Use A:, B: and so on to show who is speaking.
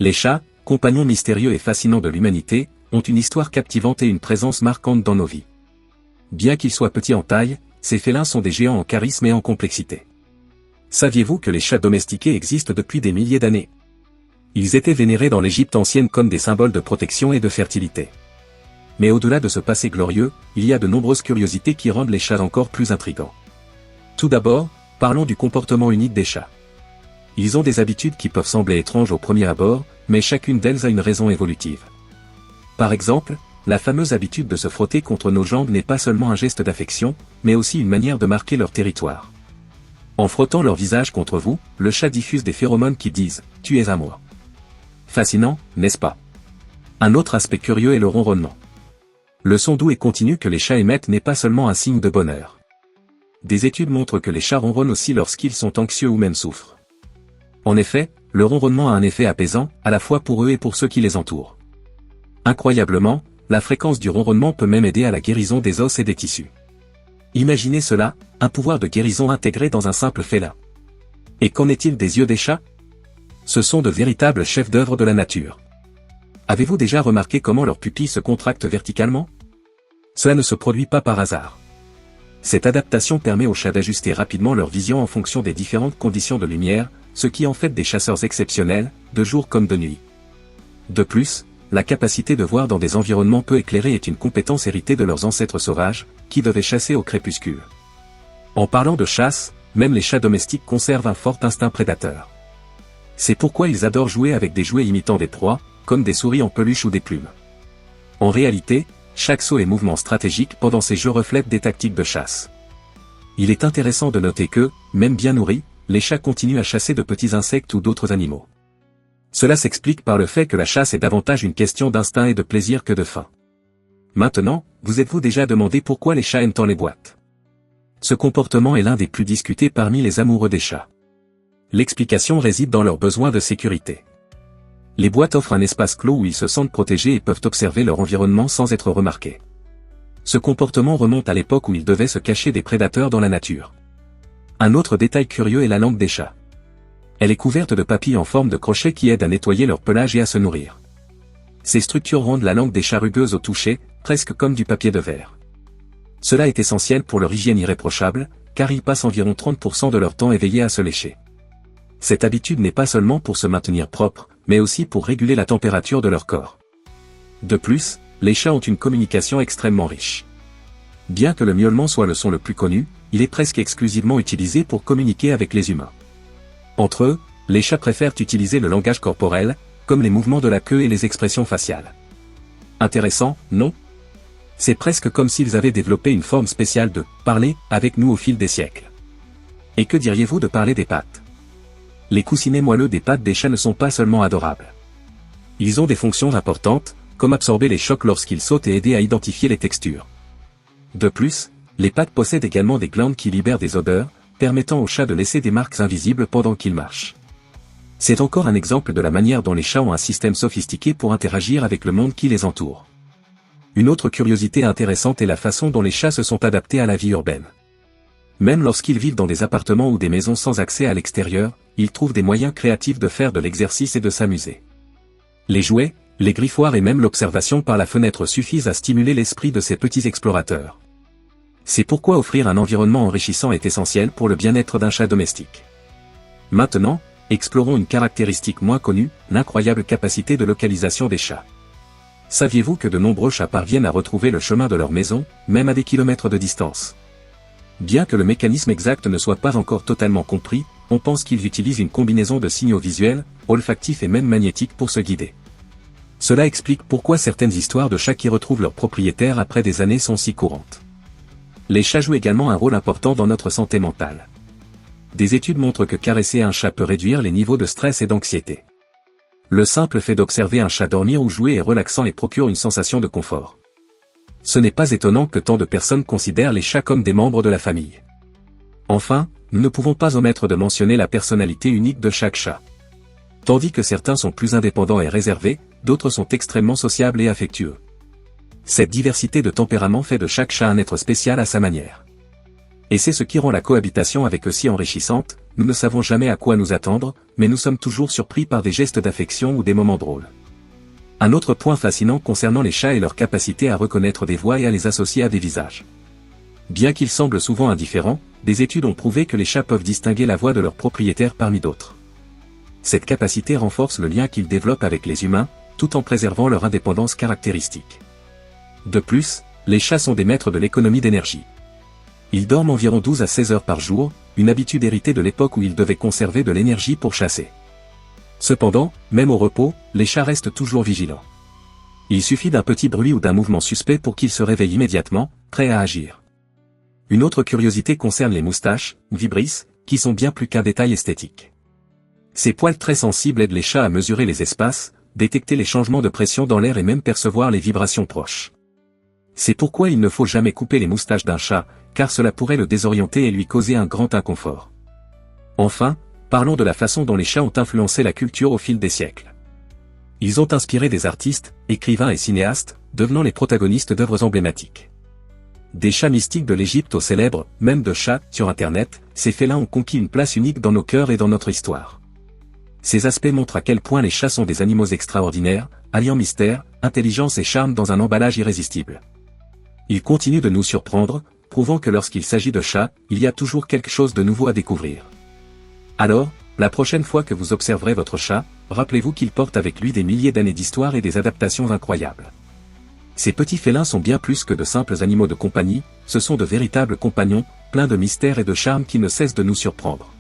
A: Les chats, compagnons mystérieux et fascinants de l'humanité, ont une histoire captivante et une présence marquante dans nos vies. Bien qu'ils soient petits en taille, ces félins sont des géants en charisme et en complexité. Saviez-vous que les chats domestiqués existent depuis des milliers d'années? Ils étaient vénérés dans l'Égypte ancienne comme des symboles de protection et de fertilité. Mais au-delà de ce passé glorieux, il y a de nombreuses curiosités qui rendent les chats encore plus intrigants. Tout d'abord, parlons du comportement unique des chats. Ils ont des habitudes qui peuvent sembler étranges au premier abord, mais chacune d'elles a une raison évolutive. Par exemple, la fameuse habitude de se frotter contre nos jambes n'est pas seulement un geste d'affection, mais aussi une manière de marquer leur territoire. En frottant leur visage contre vous, le chat diffuse des phéromones qui disent « Tu es à moi ». Fascinant, n'est-ce pas? Un autre aspect curieux est le ronronnement. Le son doux et continu que les chats émettent n'est pas seulement un signe de bonheur. Des études montrent que les chats ronronnent aussi lorsqu'ils sont anxieux ou même souffrent. En effet, le ronronnement a un effet apaisant, à la fois pour eux et pour ceux qui les entourent. Incroyablement, la fréquence du ronronnement peut même aider à la guérison des os et des tissus. Imaginez cela, un pouvoir de guérison intégré dans un simple félin. Et qu'en est-il des yeux des chats? Ce sont de véritables chefs-d'œuvre de la nature. Avez-vous déjà remarqué comment leurs pupilles se contractent verticalement? Cela ne se produit pas par hasard. Cette adaptation permet aux chats d'ajuster rapidement leur vision en fonction des différentes conditions de lumière, ce qui en fait des chasseurs exceptionnels, de jour comme de nuit. De plus, la capacité de voir dans des environnements peu éclairés est une compétence héritée de leurs ancêtres sauvages, qui devaient chasser au crépuscule. En parlant de chasse, même les chats domestiques conservent un fort instinct prédateur. C'est pourquoi ils adorent jouer avec des jouets imitant des proies, comme des souris en peluche ou des plumes. En réalité, chaque saut et mouvement stratégique pendant ces jeux reflètent des tactiques de chasse. Il est intéressant de noter que, même bien nourris, les chats continuent à chasser de petits insectes ou d'autres animaux. Cela s'explique par le fait que la chasse est davantage une question d'instinct et de plaisir que de faim. Maintenant, vous êtes-vous déjà demandé pourquoi les chats aiment tant les boîtes? Ce comportement est l'un des plus discutés parmi les amoureux des chats. L'explication réside dans leur besoin de sécurité. Les boîtes offrent un espace clos où ils se sentent protégés et peuvent observer leur environnement sans être remarqués. Ce comportement remonte à l'époque où ils devaient se cacher des prédateurs dans la nature. Un autre détail curieux est la langue des chats. Elle est couverte de papilles en forme de crochet qui aident à nettoyer leur pelage et à se nourrir. Ces structures rendent la langue des chats rugueuse au toucher, presque comme du papier de verre. Cela est essentiel pour leur hygiène irréprochable, car ils passent environ 30% de leur temps éveillés à se lécher. Cette habitude n'est pas seulement pour se maintenir propre, mais aussi pour réguler la température de leur corps. De plus, les chats ont une communication extrêmement riche. Bien que le miaulement soit le son le plus connu, il est presque exclusivement utilisé pour communiquer avec les humains. Entre eux, les chats préfèrent utiliser le langage corporel, comme les mouvements de la queue et les expressions faciales. Intéressant, non? C'est presque comme s'ils avaient développé une forme spéciale de « parler » avec nous au fil des siècles. Et que diriez-vous de parler des pattes? Les coussinets moelleux des pattes des chats ne sont pas seulement adorables. Ils ont des fonctions importantes, comme absorber les chocs lorsqu'ils sautent et aider à identifier les textures. De plus, les pattes possèdent également des glandes qui libèrent des odeurs, permettant aux chats de laisser des marques invisibles pendant qu'ils marchent. C'est encore un exemple de la manière dont les chats ont un système sophistiqué pour interagir avec le monde qui les entoure. Une autre curiosité intéressante est la façon dont les chats se sont adaptés à la vie urbaine. Même lorsqu'ils vivent dans des appartements ou des maisons sans accès à l'extérieur, ils trouvent des moyens créatifs de faire de l'exercice et de s'amuser. Les jouets, les griffoirs et même l'observation par la fenêtre suffisent à stimuler l'esprit de ces petits explorateurs. C'est pourquoi offrir un environnement enrichissant est essentiel pour le bien-être d'un chat domestique. Maintenant, explorons une caractéristique moins connue, l'incroyable capacité de localisation des chats. Saviez-vous que de nombreux chats parviennent à retrouver le chemin de leur maison, même à des kilomètres de distance? Bien que le mécanisme exact ne soit pas encore totalement compris, on pense qu'ils utilisent une combinaison de signaux visuels, olfactifs et même magnétiques pour se guider. Cela explique pourquoi certaines histoires de chats qui retrouvent leur propriétaire après des années sont si courantes. Les chats jouent également un rôle important dans notre santé mentale. Des études montrent que caresser un chat peut réduire les niveaux de stress et d'anxiété. Le simple fait d'observer un chat dormir ou jouer est relaxant et procure une sensation de confort. Ce n'est pas étonnant que tant de personnes considèrent les chats comme des membres de la famille. Enfin, nous ne pouvons pas omettre de mentionner la personnalité unique de chaque chat. Tandis que certains sont plus indépendants et réservés, d'autres sont extrêmement sociables et affectueux. Cette diversité de tempérament fait de chaque chat un être spécial à sa manière. Et c'est ce qui rend la cohabitation avec eux si enrichissante, nous ne savons jamais à quoi nous attendre, mais nous sommes toujours surpris par des gestes d'affection ou des moments drôles. Un autre point fascinant concernant les chats est leur capacité à reconnaître des voix et à les associer à des visages. Bien qu'ils semblent souvent indifférents, des études ont prouvé que les chats peuvent distinguer la voix de leur propriétaire parmi d'autres. Cette capacité renforce le lien qu'ils développent avec les humains, tout en préservant leur indépendance caractéristique. De plus, les chats sont des maîtres de l'économie d'énergie. Ils dorment environ 12 à 16 heures par jour, une habitude héritée de l'époque où ils devaient conserver de l'énergie pour chasser. Cependant, même au repos, les chats restent toujours vigilants. Il suffit d'un petit bruit ou d'un mouvement suspect pour qu'ils se réveillent immédiatement, prêts à agir. Une autre curiosité concerne les moustaches, vibris, qui sont bien plus qu'un détail esthétique. Ces poils très sensibles aident les chats à mesurer les espaces, détecter les changements de pression dans l'air et même percevoir les vibrations proches. C'est pourquoi il ne faut jamais couper les moustaches d'un chat, car cela pourrait le désorienter et lui causer un grand inconfort. Enfin, parlons de la façon dont les chats ont influencé la culture au fil des siècles. Ils ont inspiré des artistes, écrivains et cinéastes, devenant les protagonistes d'œuvres emblématiques. Des chats mystiques de l'Égypte aux célèbres, même de chats, sur Internet, ces félins ont conquis une place unique dans nos cœurs et dans notre histoire. Ces aspects montrent à quel point les chats sont des animaux extraordinaires, alliant mystère, intelligence et charme dans un emballage irrésistible. Ils continuent de nous surprendre, prouvant que lorsqu'il s'agit de chats, il y a toujours quelque chose de nouveau à découvrir. Alors, la prochaine fois que vous observerez votre chat, rappelez-vous qu'il porte avec lui des milliers d'années d'histoire et des adaptations incroyables. Ces petits félins sont bien plus que de simples animaux de compagnie, ce sont de véritables compagnons, pleins de mystères et de charme qui ne cessent de nous surprendre.